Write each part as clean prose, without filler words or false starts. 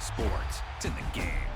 sports. It's in the game.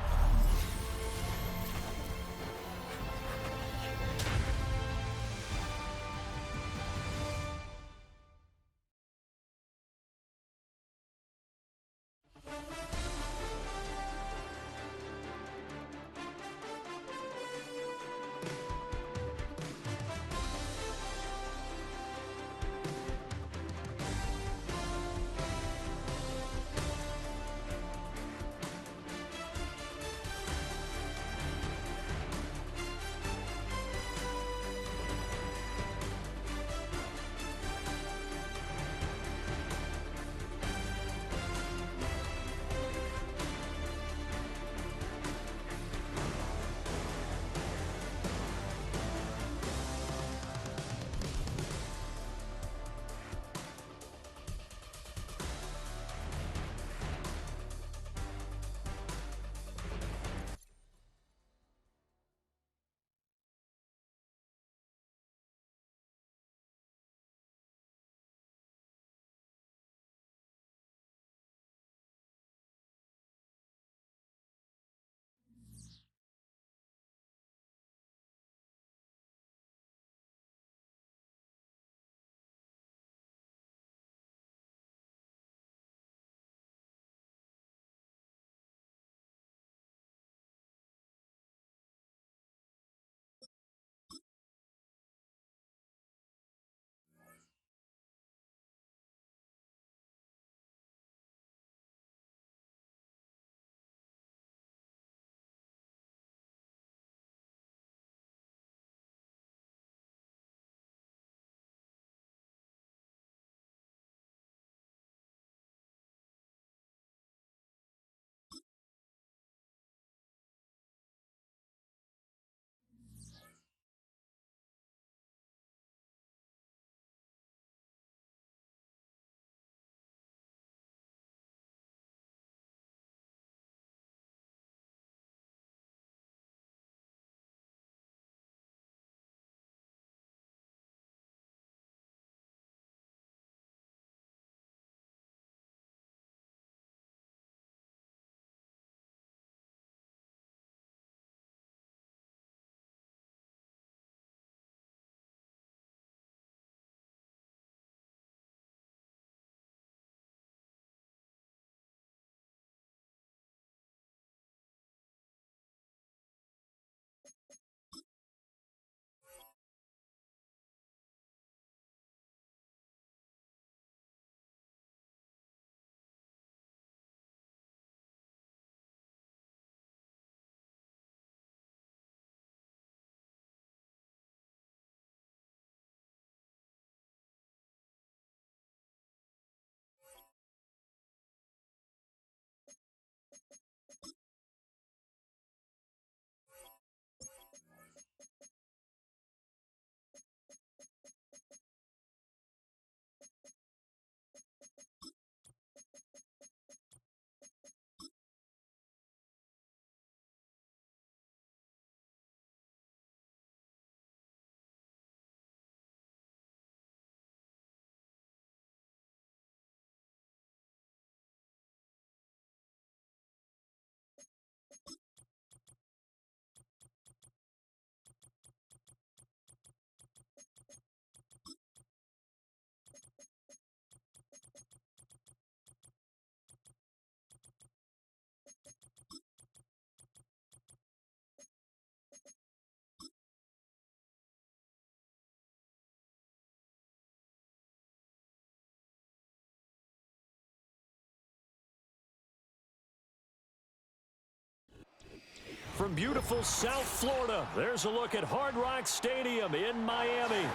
From beautiful South Florida, there's a look at Hard Rock Stadium in Miami.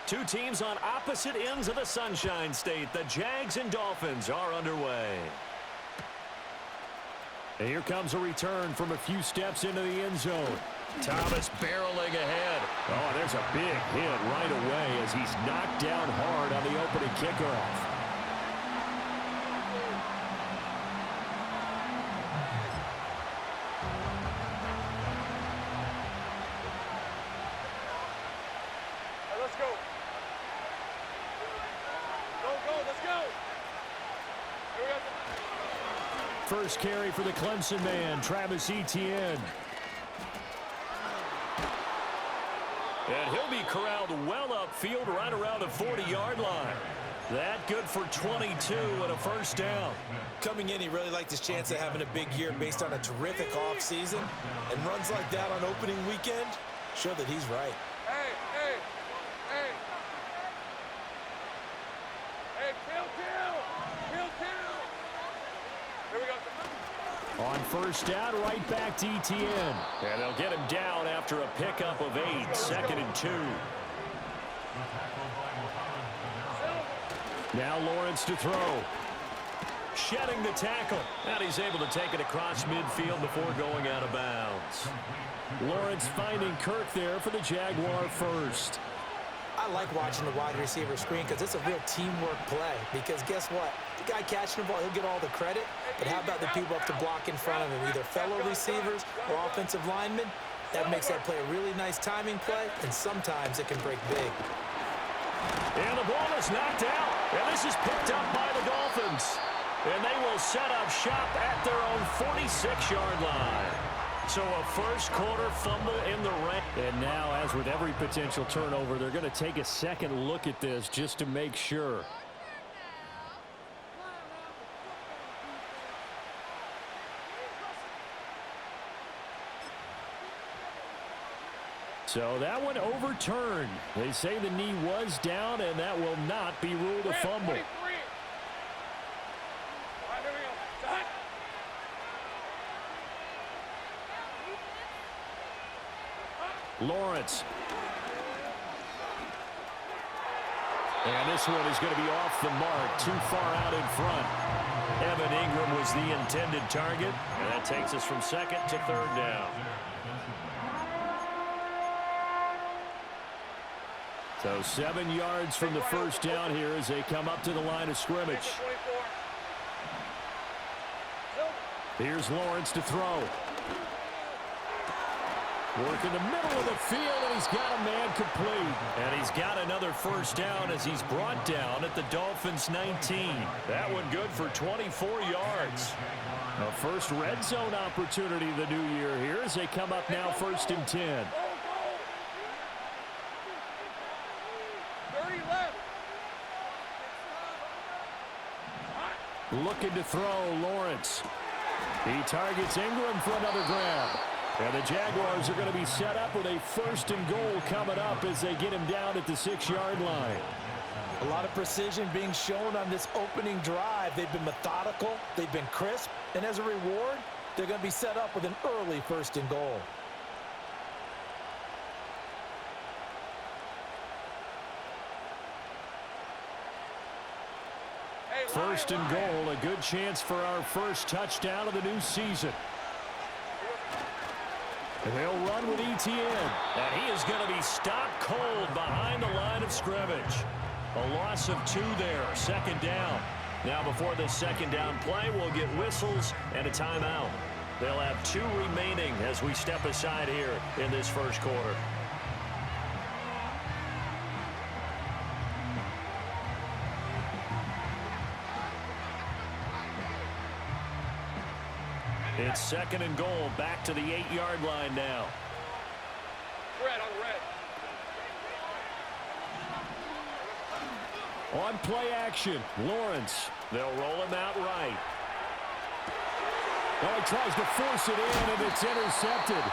Two teams on opposite ends of the Sunshine State. The Jags and Dolphins are underway. And here comes a return from a few steps into the end zone. Thomas barreling ahead. Oh, there's a big hit right away as he's knocked down hard on the opening kickoff. let's go. Go, let's go. Here we go. First carry for the Clemson man, Travis Etienne. And he'll be corralled well upfield right around the 40-yard line. That good for 22 and a first down. Coming in, he really liked his chance of having a big year based on a terrific offseason. And runs like that on opening weekend show that he's right. Hey, kill. Here we go. On first down, right back to Etienne. And they'll get him down after a pickup of 8, 2nd and 2. Now Lawrence to throw. Shedding the tackle. And he's able to take it across midfield before going out of bounds. Lawrence finding Kirk there for the Jaguar first. I like watching the wide receiver screen because it's a real teamwork play. Because guess what? The guy catching the ball, he'll get all the credit. But how about the people up to block in front of him, either fellow receivers or offensive linemen? That makes that play a really nice timing play, and sometimes it can break big. And the ball is knocked out. And this is picked up by the Dolphins. And they will set up shop at their own 46-yard line. So a first quarter fumble in the rank. And now, as with every potential turnover, they're going to take a second look at this just to make sure. So that one overturned. They say the knee was down, and that will not be ruled a fumble. 23. All right, here we go. Done. Lawrence. And this one is going to be off the mark, too far out in front. Evan Ingram was the intended target, and that takes us from 2nd to 3rd down. So 7 yards from the first down here as they come up to the line of scrimmage. Here's Lawrence to throw. Work in the middle of the field, and he's got a man complete. And he's got another first down as he's brought down at the Dolphins' 19. That one good for 24 yards. A first red zone opportunity the new year here as they come up now 1st and 10. 30 left. Looking to throw, Lawrence. He targets Ingram for another grab. And the Jaguars are going to be set up with a 1st and goal coming up as they get him down at the 6-yard line. A lot of precision being shown on this opening drive. They've been methodical, they've been crisp, and as a reward, they're going to be set up with an early 1st and goal. Hey, 1st and goal, a good chance for our first touchdown of the new season. And they'll run with Etienne. And he is going to be stopped cold behind the line of scrimmage. A loss of 2 there, 2nd down. Now before this 2nd down play, we'll get whistles and a timeout. They'll have 2 remaining as we step aside here in this first quarter. It's 2nd and goal, back to the 8-yard line now. Red on red. On play action, Lawrence. They'll roll him out right. Oh, he tries to force it in, and it's intercepted.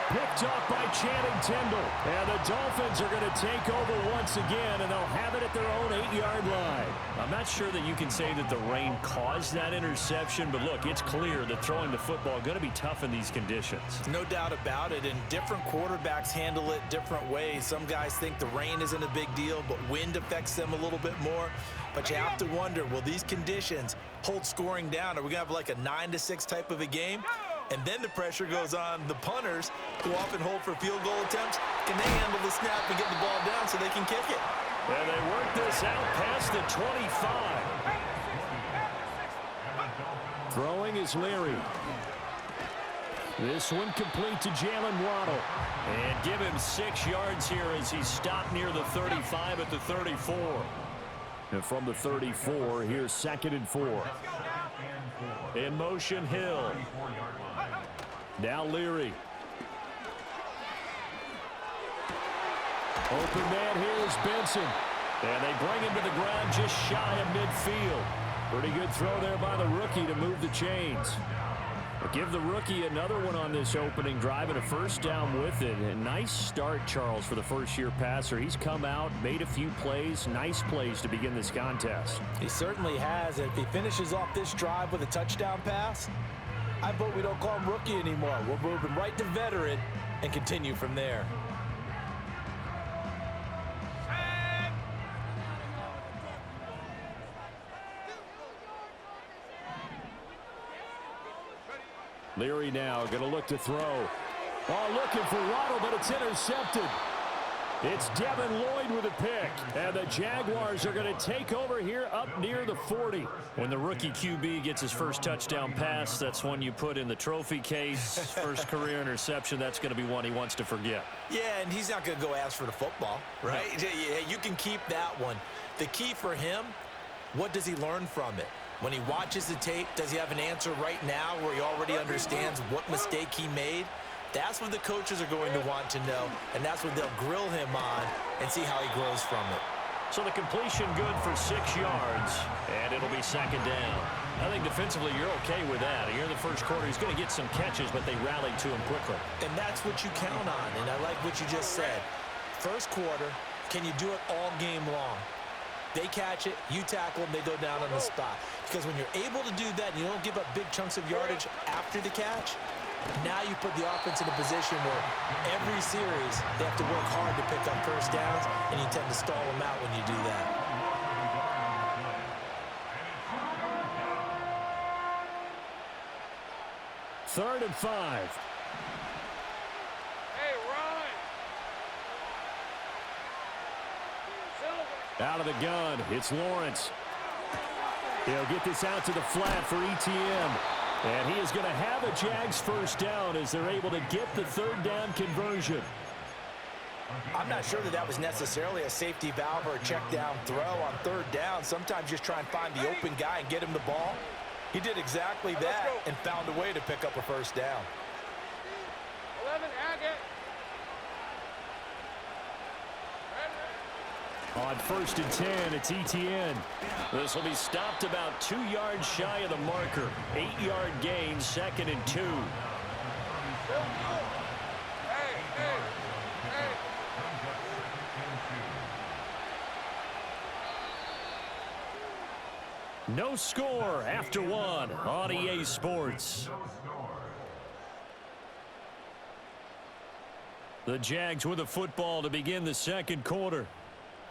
Picked off by Channing Tindall. And the Dolphins are going to take over once again, and they'll have it at their own 8-yard line. I'm not sure that you can say that the rain caused that interception, but look, it's clear that throwing the football is going to be tough in these conditions. No doubt about it, and different quarterbacks handle it different ways. Some guys think the rain isn't a big deal, but wind affects them a little bit more. But you have to wonder, will these conditions hold scoring down? Are we going to have like a 9-6 type of a game? And then the pressure goes on the punters, who often hold for field goal attempts. Can they handle the snap and get the ball down so they can kick it? And they work this out past the 25. Throwing is Leary. This one complete to Jalen Waddle. And give him 6 yards here as he stopped near the 35 at the 34. And from the 34, here's 2nd and 4. In motion, Hill. Now Leary. Open man here is Benson. And they bring him to the ground just shy of midfield. Pretty good throw there by the rookie to move the chains. But give the rookie another one on this opening drive and a first down with it. A nice start, Charles, for the first-year passer. He's come out, made a few plays, nice plays to begin this contest. He certainly has. And if he finishes off this drive with a touchdown pass, I vote we don't call him rookie anymore. We're moving right to veteran and continue from there. Leary now going to look to throw. Oh, looking for Waddle, but it's intercepted. It's Devin Lloyd with a pick. And the Jaguars are going to take over here up near the 40. When the rookie QB gets his first touchdown pass, that's one you put in the trophy case. First career interception, that's going to be one he wants to forget. Yeah, and he's not going to go ask for the football, right? Yeah, you can keep that one. The key for him, what does he learn from it? When he watches the tape, does he have an answer right now where he already understands what mistake he made? That's what the coaches are going to want to know, and that's what they'll grill him on and see how he grows from it. So the completion good for 6 yards, and it'll be 2nd down. I think defensively you're okay with that. Here in the first quarter, he's going to get some catches, but they rallied to him quickly. And that's what you count on, and I like what you just said. First quarter, can you do it all game long? They catch it, you tackle them, they go down on the spot. Because when you're able to do that and you don't give up big chunks of yardage after the catch, now you put the offense in a position where every series they have to work hard to pick up first downs, and you tend to stall them out when you do that. Third and 5. Hey, Ron. Out of the gun, it's Lawrence. He'll get this out to the flat for ETN. And he is going to have a Jags first down as they're able to get the 3rd down conversion. I'm not sure that was necessarily a safety valve or a check down throw on 3rd down. Sometimes just try and find the open guy and get him the ball. He did exactly that and found a way to pick up a first down. 11, Hackett. On 1st and 10, it's ETN. This will be stopped about 2 yards shy of the marker. 8-yard gain, 2nd and 2. No score after 1 on EA Sports. The Jags with the football to begin the 2nd quarter,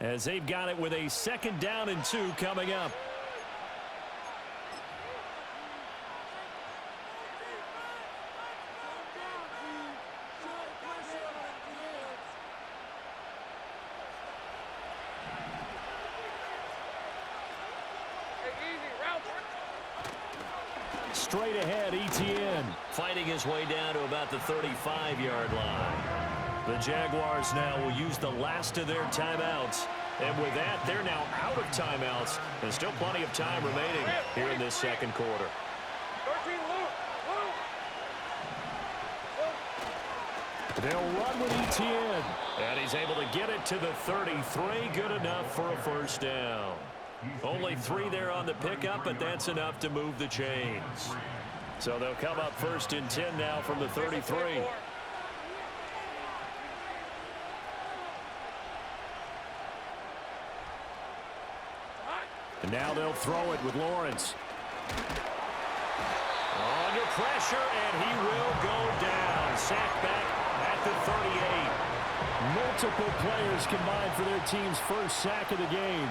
as they've got it with a 2nd down and 2 coming up. Straight ahead, ETN fighting his way down to about the 35-yard line. The Jaguars now will use the last of their timeouts. And with that, they're now out of timeouts. There's still plenty of time remaining here in this 2nd quarter. 13, They'll run with ETN. And he's able to get it to the 33. Good enough for a first down. Only 3 there on the pickup, but that's enough to move the chains. So they'll come up 1st and 10 now from the 33. And now they'll throw it with Lawrence. Under pressure, and he will go down. Sacked back at the 38. Multiple players combined for their team's first sack of the game.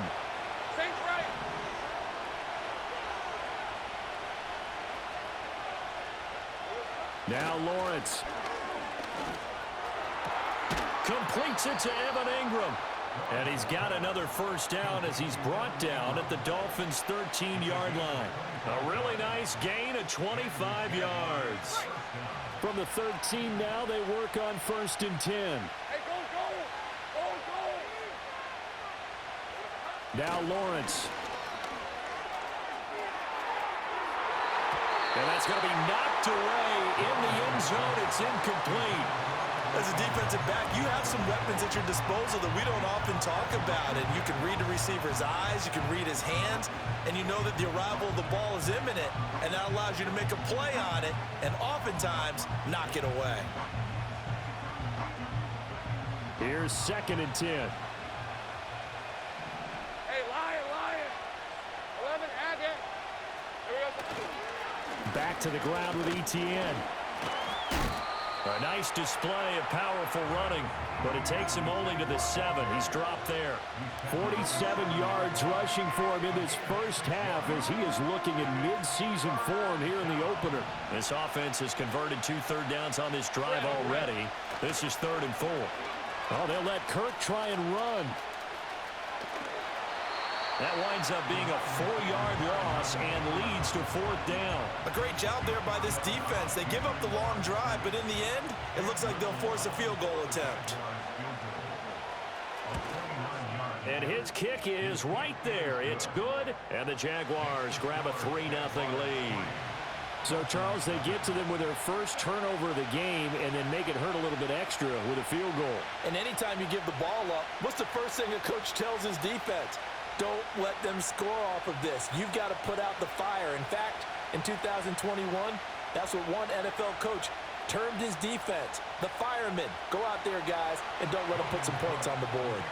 Now Lawrence completes it to Evan Ingram. And he's got another first down as he's brought down at the Dolphins' 13-yard line. A really nice gain of 25 yards. From the 13 now, they work on 1st and 10. Hey, go, go! Go, go! Now Lawrence. And that's going to be knocked away in the end zone. It's incomplete. As a defensive back, you have some weapons at your disposal that we don't often talk about. And you can read the receiver's eyes, you can read his hands, and you know that the arrival of the ball is imminent, and that allows you to make a play on it and oftentimes knock it away. Here's 2nd and 10. Hey, Lion! 11, add it. Here we go. Back to the ground with Etienne. A nice display of powerful running, but it takes him only to the 7. He's dropped there. 47 yards rushing for him in this first half as he is looking in mid-season form here in the opener. This offense has converted 2 third downs on this drive already. This is 3rd and 4. Oh, they'll let Kirk try and run. That winds up being a 4-yard loss and leads to 4th down. A great job there by this defense. They give up the long drive, but in the end, it looks like they'll force a field goal attempt. And his kick is right there. It's good, and the Jaguars grab a 3-0 lead. So, Charles, they get to them with their first turnover of the game and then make it hurt a little bit extra with a field goal. And anytime you give the ball up, what's the first thing a coach tells his defense? Don't let them score off of this. You've got to put out the fire. In fact, in 2021, that's what one NFL coach termed his defense. The firemen. Go out there, guys, and don't let them put some points on the board.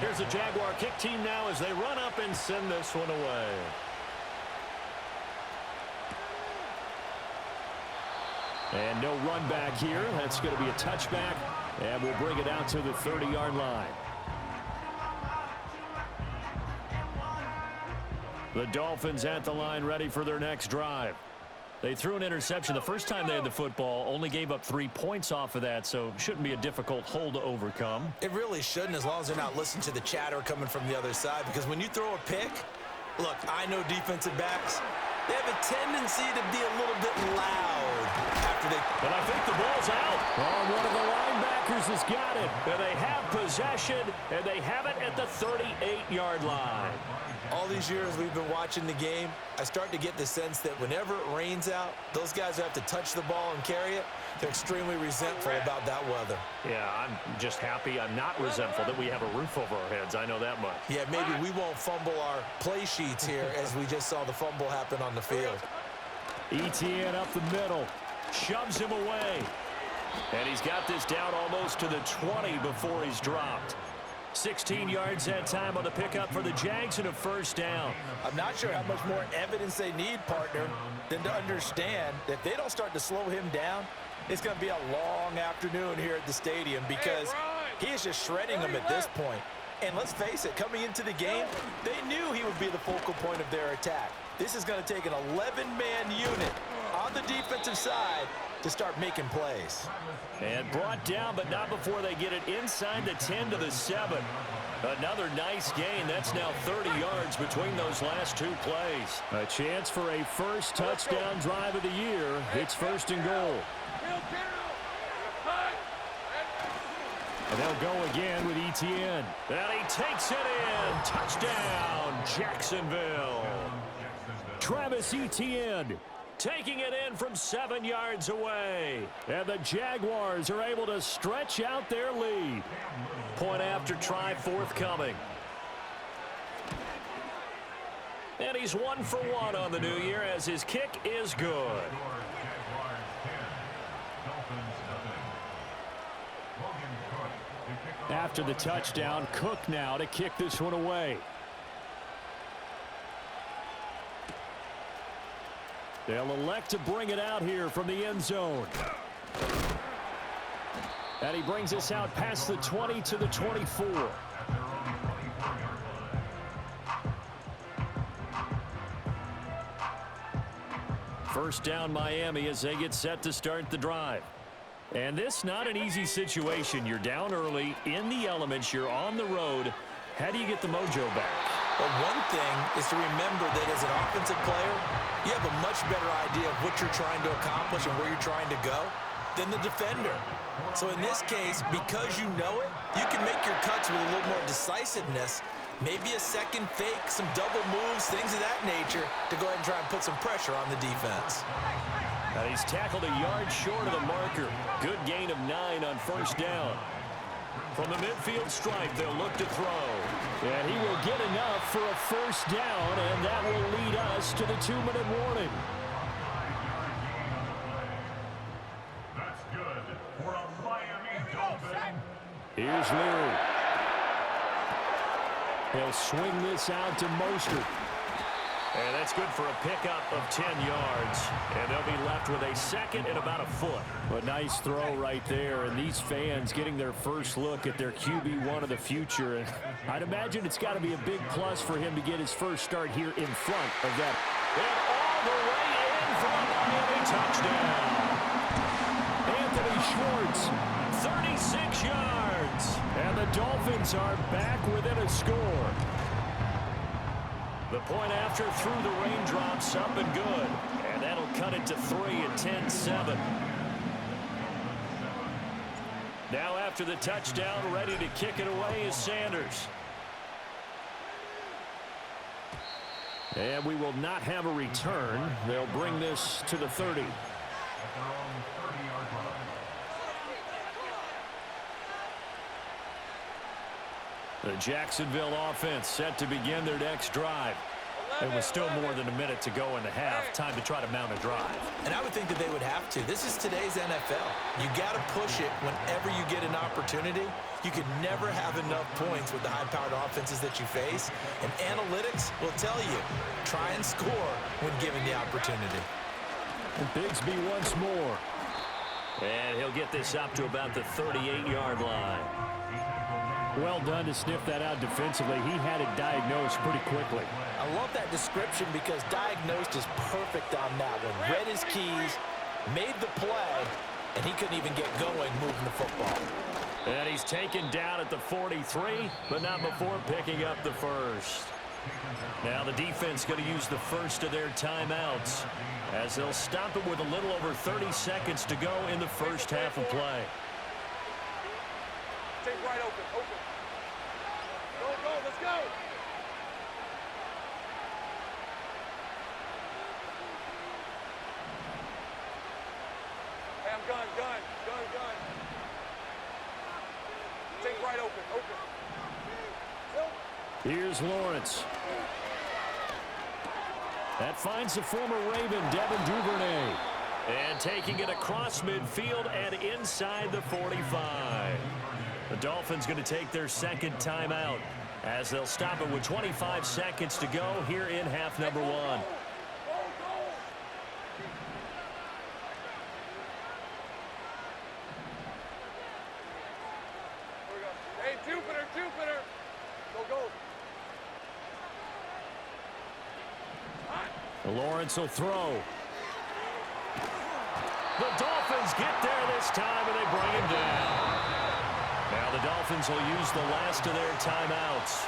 Here's the Jaguar kick team now as they run up and send this one away. And no run back here. That's going to be a touchback, and we'll bring it out to the 30-yard line. The Dolphins at the line ready for their next drive. They threw an interception the first time they had the football, only gave up 3 points off of that, so shouldn't be a difficult hole to overcome. It really shouldn't, as long as they're not listening to the chatter coming from the other side, because when you throw a pick, look, I know defensive backs, they have a tendency to be a little bit loud after they... But I think the ball's out. Oh, one of the linebackers has got it. And they have possession, and they have it at the 38-yard line. All these years we've been watching the game, I start to get the sense that whenever it rains out, those guys who have to touch the ball and carry it, they're extremely resentful about that weather. Yeah, I'm just happy I'm not resentful that we have a roof over our heads. I know that much. Yeah, maybe we won't fumble our play sheets here as we just saw the fumble happen on the field. Etienne up the middle, shoves him away. And he's got this down almost to the 20 before he's dropped. 16 yards that time on the pickup for the Jags and a first down. I'm not sure how much more evidence they need, partner, than to understand that if they don't start to slow him down, it's going to be a long afternoon here at the stadium because he is just shredding them at this point. And let's face it, coming into the game, they knew he would be the focal point of their attack. This is going to take an 11-man unit on the defensive side to start making plays. And brought down, but not before they get it inside the 10 to the 7. Another nice gain. That's now 30 yards between those last 2 plays. A chance for a first touchdown drive of the year. It's 1st and goal. And they'll go again with Etienne. And he takes it in. Touchdown, Jacksonville. Travis Etienne taking it in from 7 yards away. And the Jaguars are able to stretch out their lead. Point after try forthcoming. And he's 1 for 1 on the new year as his kick is good. After the touchdown, Cook now to kick this one away. They'll elect to bring it out here from the end zone. And he brings us out past the 20 to the 24. First down Miami as they get set to start the drive. And this not an easy situation. You're down early, in the elements, you're on the road. How do you get the mojo back? Well, one thing is to remember that as an offensive player, you have a much better idea of what you're trying to accomplish and where you're trying to go than the defender. So in this case, because you know it, you can make your cuts with a little more decisiveness, maybe a second fake, some double moves, things of that nature, to go ahead and try and put some pressure on the defense. He's tackled a yard short of the marker. Good gain of 9 on first down. From the midfield stripe, they'll look to throw. And he will get enough for a first down, and that will lead us to the 2-minute warning. That's good for a Miami Dolphin. Here's Leary. He'll swing this out to Mostert. And that's good for a pickup of 10 yards. And they'll be left with a second and about a foot. A nice throw right there. And these fans getting their first look at their QB1 of the future. And I'd imagine it's got to be a big plus for him to get his first start here in front of that. And all the way in for a Miami touchdown. Anthony Schwartz, 36 yards. And the Dolphins are back within a score. The point after through the raindrops, up and good. And that'll cut it to 3 at 10-7. Now after the touchdown, ready to kick it away is Sanders. And we will not have a return. They'll bring this to the 30. The Jacksonville offense set to begin their next drive. And with still more than a minute to go in the half, time to try to mount a drive. And I would think that they would have to. This is today's NFL. You got to push it whenever you get an opportunity. You can never have enough points with the high-powered offenses that you face. And analytics will tell you, try and score when given the opportunity. And Bigsby once more. And he'll get this up to about the 38-yard line. Well done to sniff that out defensively. He had it diagnosed pretty quickly. I love that description because diagnosed is perfect on that one. Read his keys, made the play, and he couldn't even get going moving the football. And he's taken down at the 43, but not before picking up the first. Now the defense going to use the first of their timeouts as they'll stop it with a little over 30 seconds to go in the first half of play. Take right open. Go, let's go. Hey, I'm gun. Take right open. Here's Lawrence. That finds the former Raven, Devin Duvernay. And taking it across midfield and inside the 45. The Dolphins going to take their second timeout as they'll stop it with 25 seconds to go here in half number 1. Hey, Jupiter. Go. Lawrence will throw. The Dolphins get there this time, and they bring him down. Now the Dolphins will use the last of their timeouts.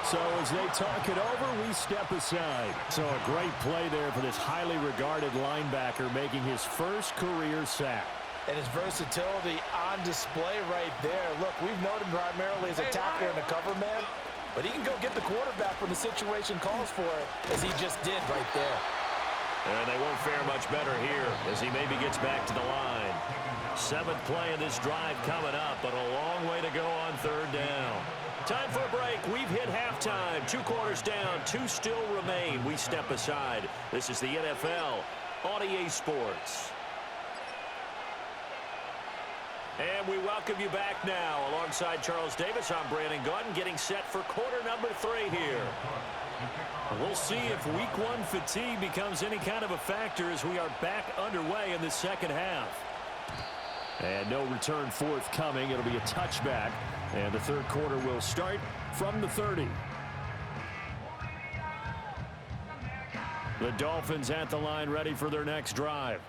So as they talk it over, we step aside. So a great play there for this highly regarded linebacker making his first career sack. And his versatility on display right there. Look, we've known him primarily as a tackler and a cover man, but he can go get the quarterback when the situation calls for it, as he just did right there. And they won't fare much better here as he maybe gets back to the line. 7th play of this drive coming up, but a long way to go on 3rd down. Time for a break. We've hit halftime. 2 quarters down. 2 still remain. We step aside. This is the NFL on EA Sports. And we welcome you back now. Alongside Charles Davis, I'm Brandon Gordon, getting set for quarter number 3 here. We'll see if week 1 fatigue becomes any kind of a factor as we are back underway in the second half. And no return forthcoming. It'll be a touchback. And the 3rd quarter will start from the 30. The Dolphins at the line ready for their next drive.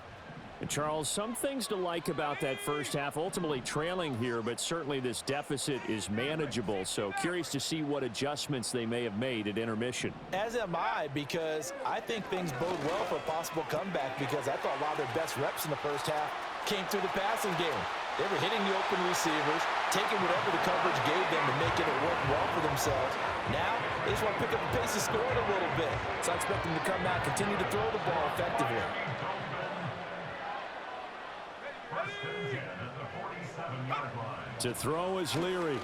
And Charles, some things to like about that first half. Ultimately trailing here, but certainly this deficit is manageable. So curious to see what adjustments they may have made at intermission. As am I, because I think things bode well for a possible comeback, because I thought a lot of their best reps in the first half came through the passing game. They were hitting the open receivers, taking whatever the coverage gave them and making it work well for themselves. Now, they just want to pick up the pace of scoring a little bit. So I expect them to come out, continue to throw the ball effectively. To throw is Leary.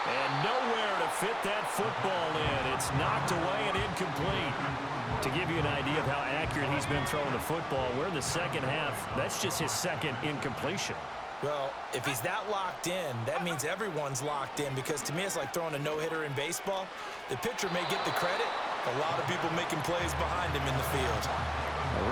And nowhere to fit that football in. It's knocked away and incomplete. To give you an idea of how accurate he's been throwing the football, we're in the second half. That's just his second incompletion. Well, if he's that locked in, that means everyone's locked in, because to me it's like throwing a no-hitter in baseball. The pitcher may get the credit, a lot of people making plays behind him in the field.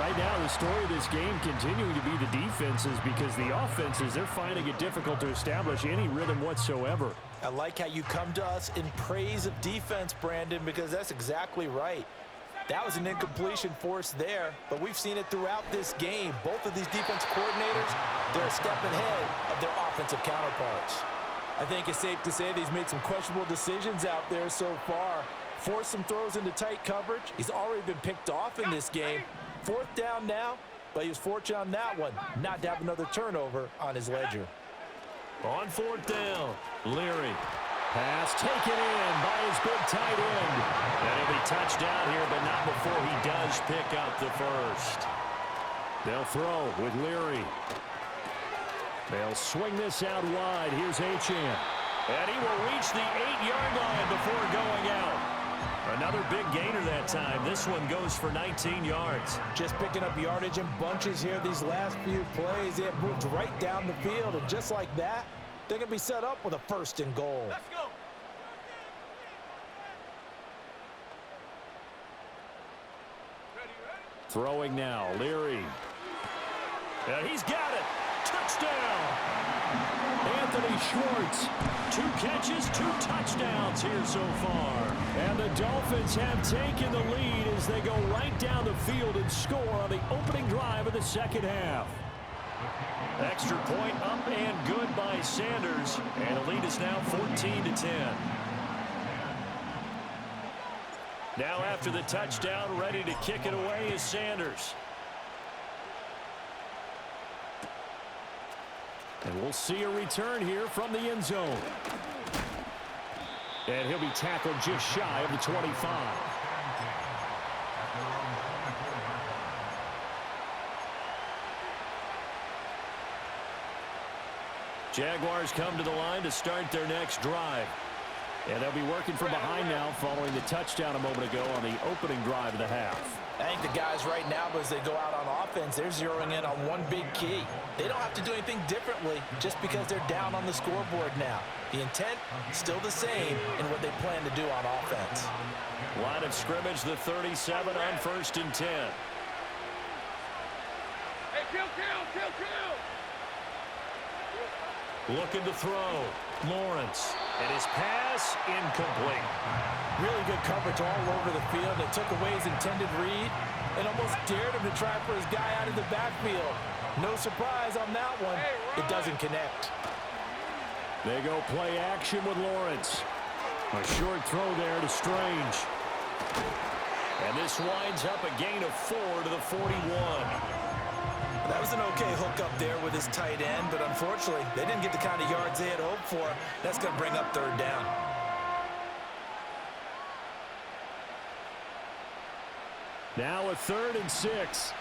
Right now, the story of this game continuing to be the defenses, because the offenses, they're finding it difficult to establish any rhythm whatsoever. I like how you come to us in praise of defense, Brandon, because that's exactly right. That was an incompletion forced there, but we've seen it throughout this game. Both of these defense coordinators, they're a step ahead of their offensive counterparts. I think it's safe to say that he's made some questionable decisions out there so far. Forced some throws into tight coverage. He's already been picked off in this game. Fourth down now, but he was fortunate on that one, not to have another turnover on his ledger. On fourth down, Leary. Pass taken in by his big tight end. And he'll be touched down here, but not before he does pick up the first. They'll throw with Leary. They'll swing this out wide. Here's Achane. And he will reach the 8-yard line before going out. Another big gainer that time. This one goes for 19 yards. Just picking up yardage in bunches here these last few plays. They have moved right down the field, and just like that, they're going to be set up with a first and goal. Let's go. Ready? Throwing now, Leary. And he's got it. Touchdown. Anthony Schwartz. 2 catches, 2 touchdowns here so far. And the Dolphins have taken the lead as they go right down the field and score on the opening drive of the second half. Extra point up and good by Sanders. And the lead is now 14-10. Now after the touchdown, ready to kick it away is Sanders. And we'll see a return here from the end zone. And he'll be tackled just shy of the 25. Jaguars come to the line to start their next drive. And they'll be working from behind now following the touchdown a moment ago on the opening drive of the half. I think the guys right now, as they go out on offense, they're zeroing in on one big key. They don't have to do anything differently just because they're down on the scoreboard now. The intent, still the same in what they plan to do on offense. Line of scrimmage, the 37 on 1st and 10. Hey, kill. Looking to throw. Lawrence. And his pass incomplete. Really good coverage all over the field. They took away his intended read and almost dared him to try for his guy out of the backfield. No surprise on that one. It doesn't connect. They go play action with Lawrence. A short throw there to Strange. And this winds up a gain of 4 to the 41. That was an okay hookup there with his tight end, but unfortunately, they didn't get the kind of yards they had hoped for. That's going to bring up 3rd down. Now a 3rd and 6.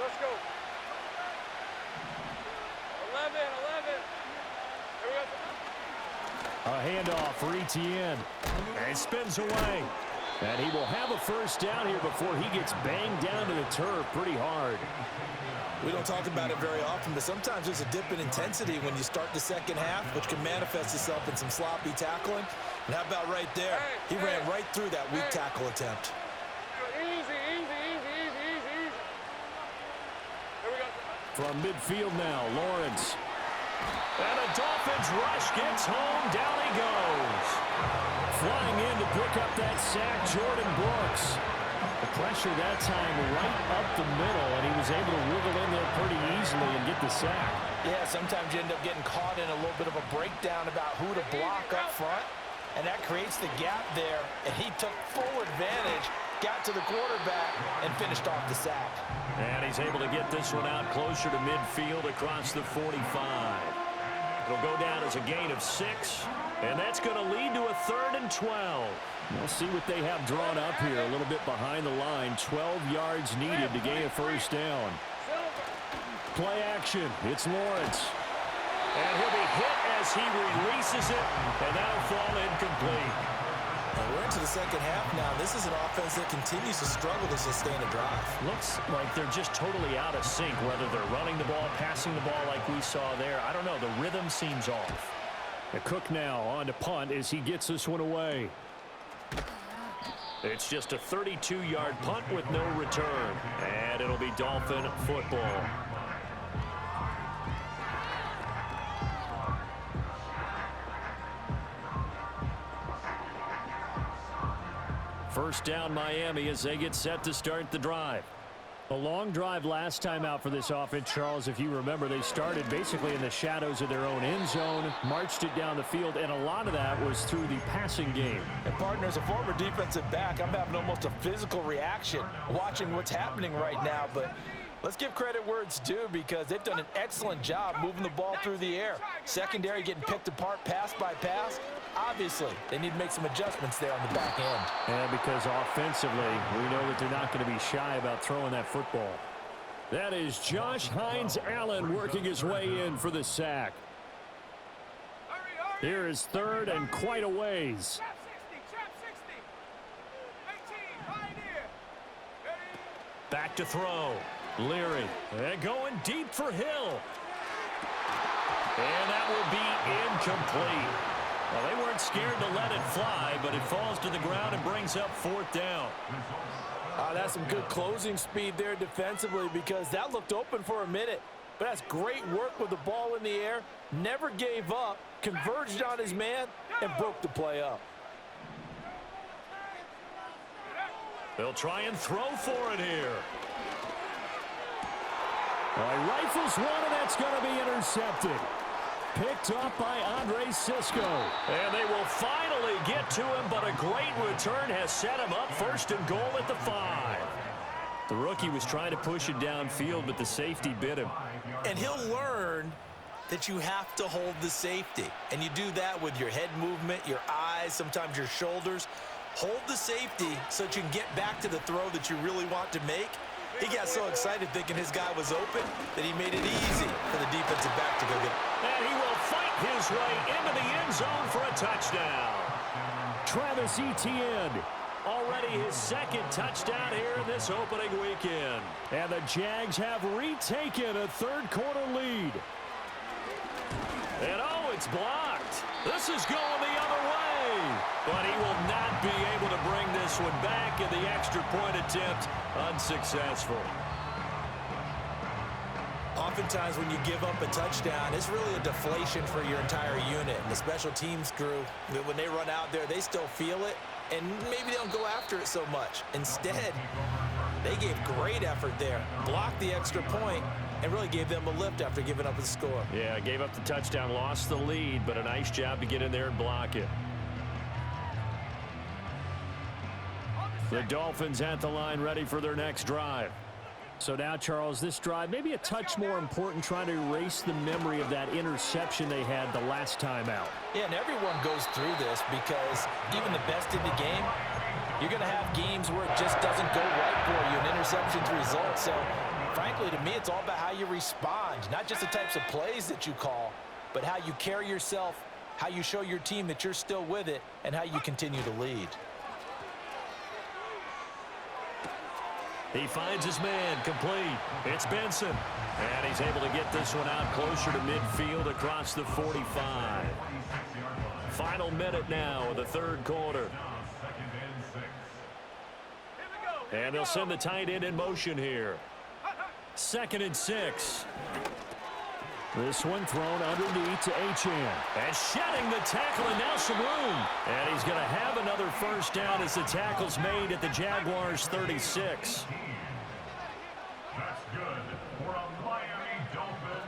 Let's go. 11. Here we go. A handoff for Etienne. And spins away. And he will have a first down here before he gets banged down to the turf pretty hard. We don't talk about it very often, but sometimes there's a dip in intensity when you start the second half, which can manifest itself in some sloppy tackling. And how about right there? He ran right through that weak tackle attempt. Easy. Here we go. From midfield now, Lawrence. And the Dolphins rush gets home. Down he goes. Flying in to pick up that sack, Jordan Brooks. The pressure that time right up the middle, and he was able to wiggle in there pretty easily and get the sack. Yeah, sometimes you end up getting caught in a little bit of a breakdown about who to block up front, and that creates the gap there, and he took full advantage, got to the quarterback, and finished off the sack. And he's able to get this one out closer to midfield across the 45. It'll go down as a gain of 6, and that's going to lead to a 3rd and 12. We'll see what they have drawn up here a little bit behind the line. 12 yards needed to gain a first down. Play action. It's Lawrence. And he'll be hit as he releases it, and that'll fall incomplete. And we're into the second half now. This is an offense that continues to struggle to sustain a drive. Looks like they're just totally out of sync, whether they're running the ball, passing the ball like we saw there. I don't know. The rhythm seems off. The Cook now on to punt as he gets this one away. It's just a 32-yard punt with no return. And it'll be Dolphin football. First down Miami as they get set to start the drive. A long drive last time out for this offense, Charles. If you remember, they started basically in the shadows of their own end zone, marched it down the field, and a lot of that was through the passing game. And partner, as a former defensive back, I'm having almost a physical reaction watching what's happening right now. But let's give credit where it's due, because they've done an excellent job moving the ball through the air. Secondary getting picked apart pass by pass. Obviously, they need to make some adjustments there on the back end. And because offensively, we know that they're not going to be shy about throwing that football. That is Josh Hines-Allen working his way in for the sack. Here is 3rd and quite a ways. Back to throw. Leary. And going deep for Hill. And that will be incomplete. Well, they weren't scared to let it fly, but it falls to the ground and brings up 4th down. That's some good closing speed there defensively, because that looked open for a minute. But that's great work with the ball in the air. Never gave up, converged on his man, and broke the play up. They'll try and throw for it here. Well, he rifles one, and that's going to be intercepted. Picked up by Andre Sisco. And they will finally get to him, but a great return has set him up 1st and goal at the 5. The rookie was trying to push it downfield, but the safety bit him. And he'll learn that you have to hold the safety. And you do that with your head movement, your eyes, sometimes your shoulders. Hold the safety so that you can get back to the throw that you really want to make. He got so excited thinking his guy was open that he made it easy for the defensive back to go get it. And he will fight his way into the end zone for a touchdown. Travis Etienne, already his 2nd touchdown here in this opening weekend. And the Jags have retaken a 3rd quarter lead. And oh, it's blocked. This is going the other way. But he will not be able to bring this one back, and the extra point attempt unsuccessful. Oftentimes when you give up a touchdown, it's really a deflation for your entire unit. And the special teams crew, when they run out there, they still feel it, and maybe they don't go after it so much. Instead, they gave great effort there, blocked the extra point, and really gave them a lift after giving up the score. Yeah, gave up the touchdown, lost the lead, but a nice job to get in there and block it. The Dolphins at the line, ready for their next drive. So now, Charles, this drive maybe a touch more important, trying to erase the memory of that interception they had the last time out. Yeah, and everyone goes through this, because even the best in the game, you're going to have games where it just doesn't go right for you, and interceptions result. So, frankly, to me, it's all about how you respond, not just the types of plays that you call, but how you carry yourself, how you show your team that you're still with it, and how you continue to lead. He finds his man, complete. It's Benson. And he's able to get this one out closer to midfield across the 45. Final minute now of the 3rd quarter. And they'll send the tight end in motion here. 2nd and 6. This one thrown underneath to Achane. And shedding the tackle, and now some room. And he's going to have another first down as the tackle's made at the Jaguars' 36.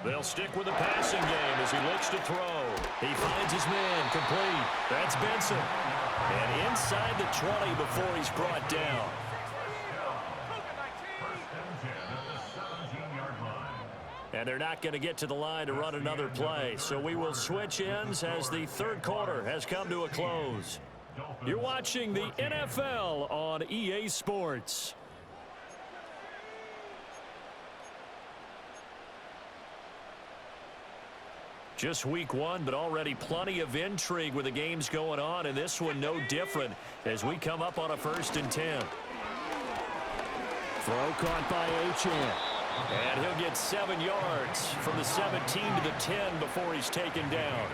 They'll stick with the passing game as he looks to throw. He finds his man complete. That's Benson. And inside the 20 before he's brought down. And they're not going to get to the line to run another play. So we will switch ends as the third quarter has come to a close. You're watching the NFL on EA Sports. Just week one, but already plenty of intrigue with the games going on, and this one no different as we come up on a 1st and 10. Throw caught by Achane. And he'll get 7 yards from the 17 to the 10 before he's taken down.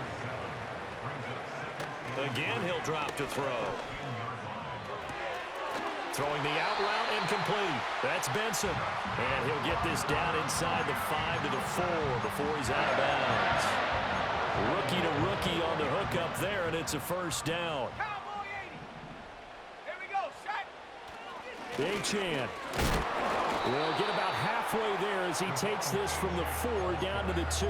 Again, he'll drop to throw. Throwing the out route incomplete. That's Benson. And he'll get this down inside the 5 to the 4 before he's out of bounds. Rookie to rookie on the hook up there, and it's a first down. Here we go, shot. Achane will get about halfway there as he takes this from the 4 down to the 2.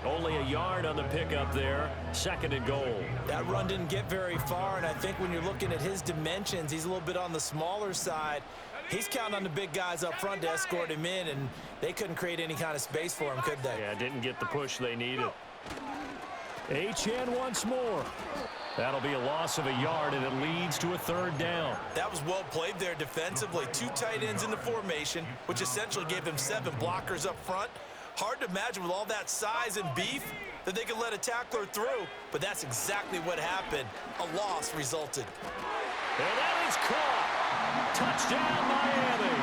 Only a yard on the pickup there. 2nd and goal. That run didn't get very far, and I think when you're looking at his dimensions, he's a little bit on the smaller side. He's counting on the big guys up front to escort him in, and they couldn't create any kind of space for him, could they? Yeah, didn't get the push they needed. Achane once more. That'll be a loss of a yard, and it leads to a 3rd down. That was well played there defensively. 2 tight ends in the formation, which essentially gave him 7 blockers up front. Hard to imagine with all that size and beef that they could let a tackler through, but that's exactly what happened. A loss resulted. And that is caught. Touchdown, Miami.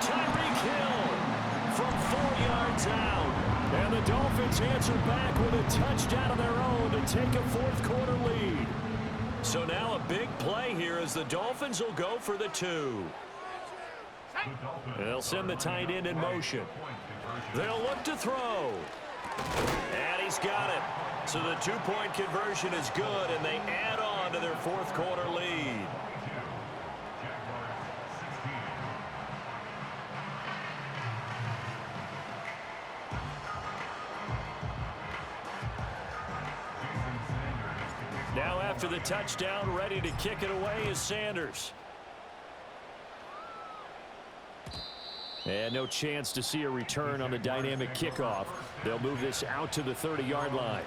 Tyreek Hill from 4 yards out. And the Dolphins answer back with a touchdown of their own to take a 4th quarter lead. So now a big play here as the Dolphins will go for the 2. They'll send the tight end in motion. They'll look to throw. And he's got it. So the 2-point conversion is good, and they add on to their 4th quarter lead. Now after the touchdown, ready to kick it away is Sanders. And no chance to see a return on the dynamic kickoff. They'll move this out to the 30-yard line.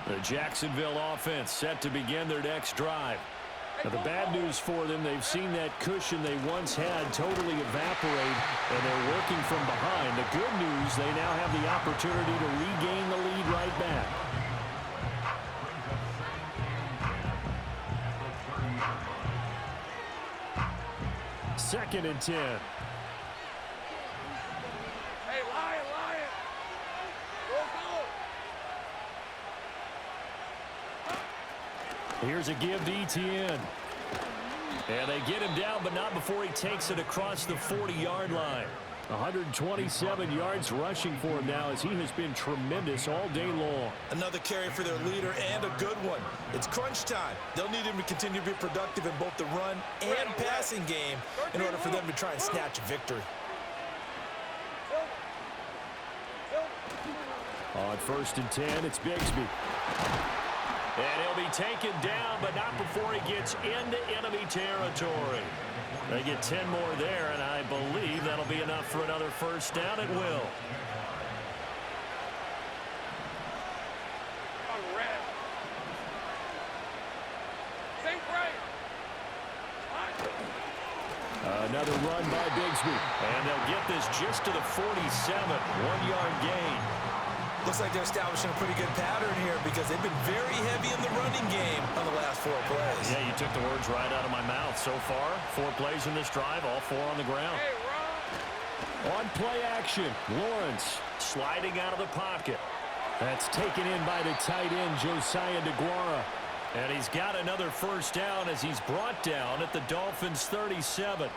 The Jacksonville offense set to begin their next drive. Now, the bad news for them, they've seen that cushion they once had totally evaporate, and they're working from behind. The good news, they now have the opportunity to regain the lead right back. Second and 10. Hey, Lion. Go. Here's a give to Etienne. And they get him down, but not before he takes it across the 40-yard line. 127 yards rushing for him now as he has been tremendous all day long. Another carry for their leader and a good one. It's crunch time. They'll need him to continue to be productive in both the run and passing game in order for them to try and snatch a victory. On 1st and 10, it's Bigsby. And he'll be taken down, but not before he gets into enemy territory. They get 10 more there, and I believe that'll be enough for another first down. It will. Another run by Bigsby. And they'll get this just to the 47. 1-yard gain. Looks like they're establishing a pretty good pattern here because they've been very heavy in the running game on the last 4 plays. Yeah, you took the words right out of my mouth. So far, 4 plays in this drive, all 4 on the ground. On play action, Lawrence sliding out of the pocket. That's taken in by the tight end, Josiah DeGuara. And he's got another first down as he's brought down at the Dolphins' 37.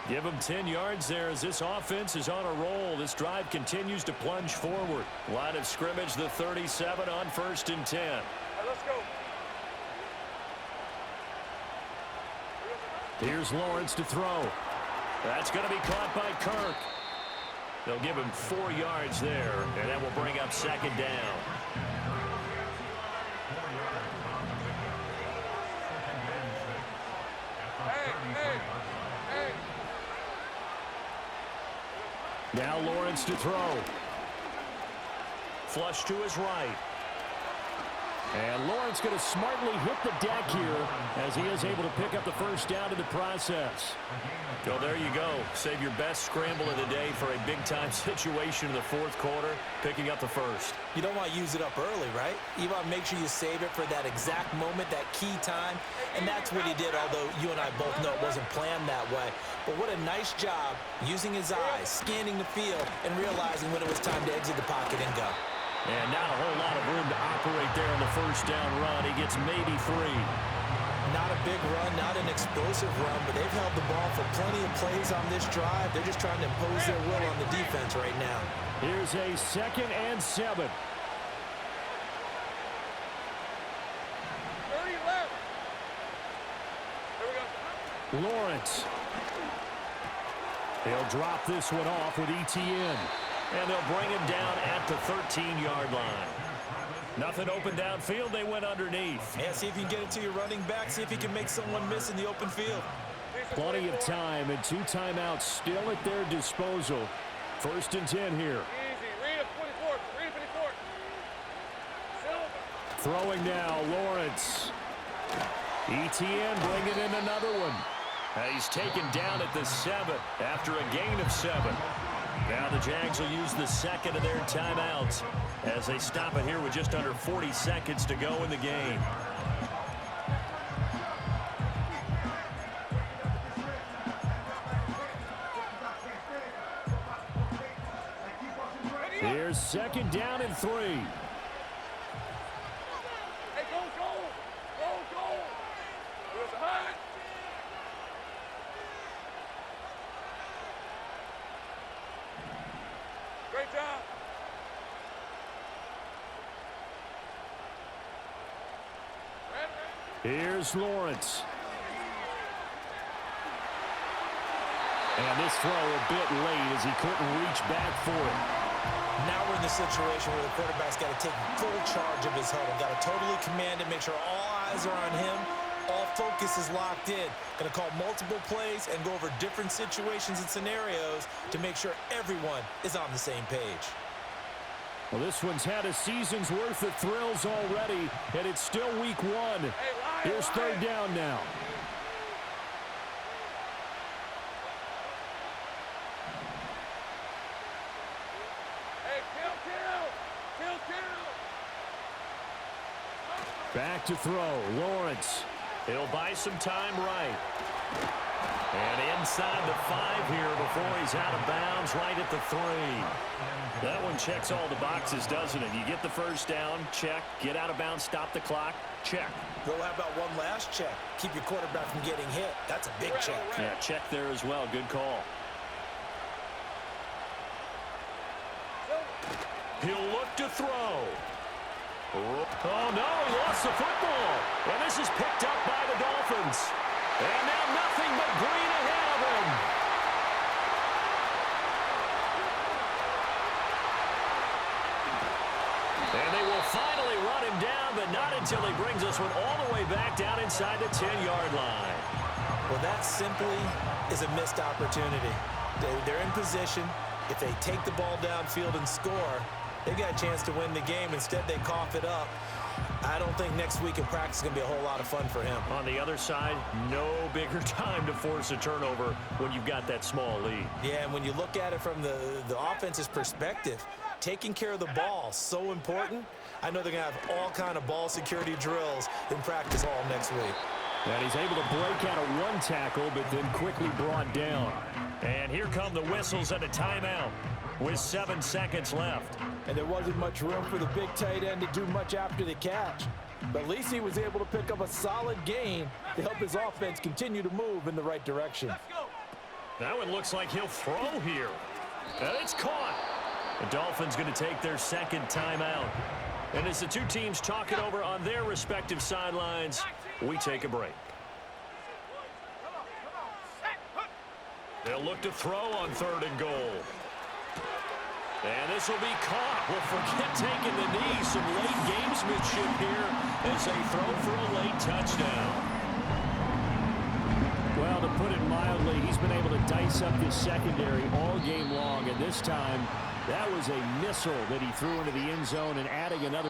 Give them 10 yards there as this offense is on a roll. This drive continues to plunge forward. Line of scrimmage, the 37 on 1st and 10. Let's go. Here's Lawrence to throw. That's going to be caught by Kirk. They'll give him 4 yards there, and that will bring up 2nd down. Now Lawrence to throw. Flush to his right. And Lawrence going to smartly hit the deck here as he is able to pick up the 1st down in the process. So there you go. Save your best scramble of the day for a big-time situation in the 4th quarter, picking up the 1st. You don't want to use it up early, right? You want to make sure you save it for that exact moment, that key time. And that's what he did, although you and I both know it wasn't planned that way. But what a nice job using his eyes, scanning the field, and realizing when it was time to exit the pocket and go. And not a whole lot of room to operate there on the 1st down run. He gets maybe 3. Not a big run, not an explosive run, but they've held the ball for plenty of plays on this drive. They're just trying to impose their will on the defense right now. Here's a 2nd and 7. 30 left. Here we go. Lawrence. He'll drop this one off with ETN. And they'll bring him down at the 13-yard line. Nothing open downfield. They went underneath. Yeah, see if you can get it to your running back. See if you can make someone miss in the open field. Plenty of time and 2 timeouts still at their disposal. 1st and 10 here. Easy. Read it 24. Read it 24. Throwing now, Lawrence. ETN bringing in another one. He's taken down at the 7 after a gain of 7. Now the Jags will use the 2nd of their timeouts as they stop it here with just under 40 seconds to go in the game. Here's 2nd down and 3. Hey, go, go. Go, go. There's a high. Great job. Here's Lawrence. And this throw a bit late as he couldn't reach back for it. Now we're in the situation where the quarterback's got to take full charge of his huddle. Got to totally command it, make sure all eyes are on him. All focus is locked in. Going to call multiple plays and go over different situations and scenarios to make sure everyone is on the same page. Well, this one's had a season's worth of thrills already, and it's still week 1. Here's 3rd down now. Hey, kill. Back to throw, Lawrence. He'll buy some time right. And inside the 5 here before he's out of bounds, right at the 3. That one checks all the boxes, doesn't it? You get the 1st down, check. Get out of bounds, stop the clock, check. Well, how about one last check? Keep your quarterback from getting hit. That's a big check. Yeah, check there as well. Good call. He'll look to throw. Oh, no, he lost the football. And this is picked up by the Dolphins. And now nothing but green ahead of him. And they will finally run him down, but not until he brings this one all the way back down inside the 10-yard line. Well, that simply is a missed opportunity. They're in position. If they take the ball downfield and score, they've got a chance to win the game. Instead, they cough it up. I don't think next week in practice is going to be a whole lot of fun for him. On the other side, no bigger time to force a turnover when you've got that small lead. Yeah, and when you look at it from the offense's perspective, taking care of the ball, so important. I know they're going to have all kind of ball security drills in practice all next week. And he's able to break out of one tackle, but then quickly brought down. And here come the whistles and a timeout with 7 seconds left. And there wasn't much room for the big tight end to do much after the catch. But at least he was able to pick up a solid gain to help his offense continue to move in the right direction. Now it looks like he'll throw here. And it's caught. The Dolphins going to take their second timeout. And as the two teams talk it over on their respective sidelines, we take a break. They'll look to throw on 3rd and goal. And this will be caught. Well, forget taking the knee. Some late gamesmanship here as they throw for a late touchdown. Well, to put it mildly, he's been able to dice up this secondary all game long. And this time, that was a missile that he threw into the end zone and adding another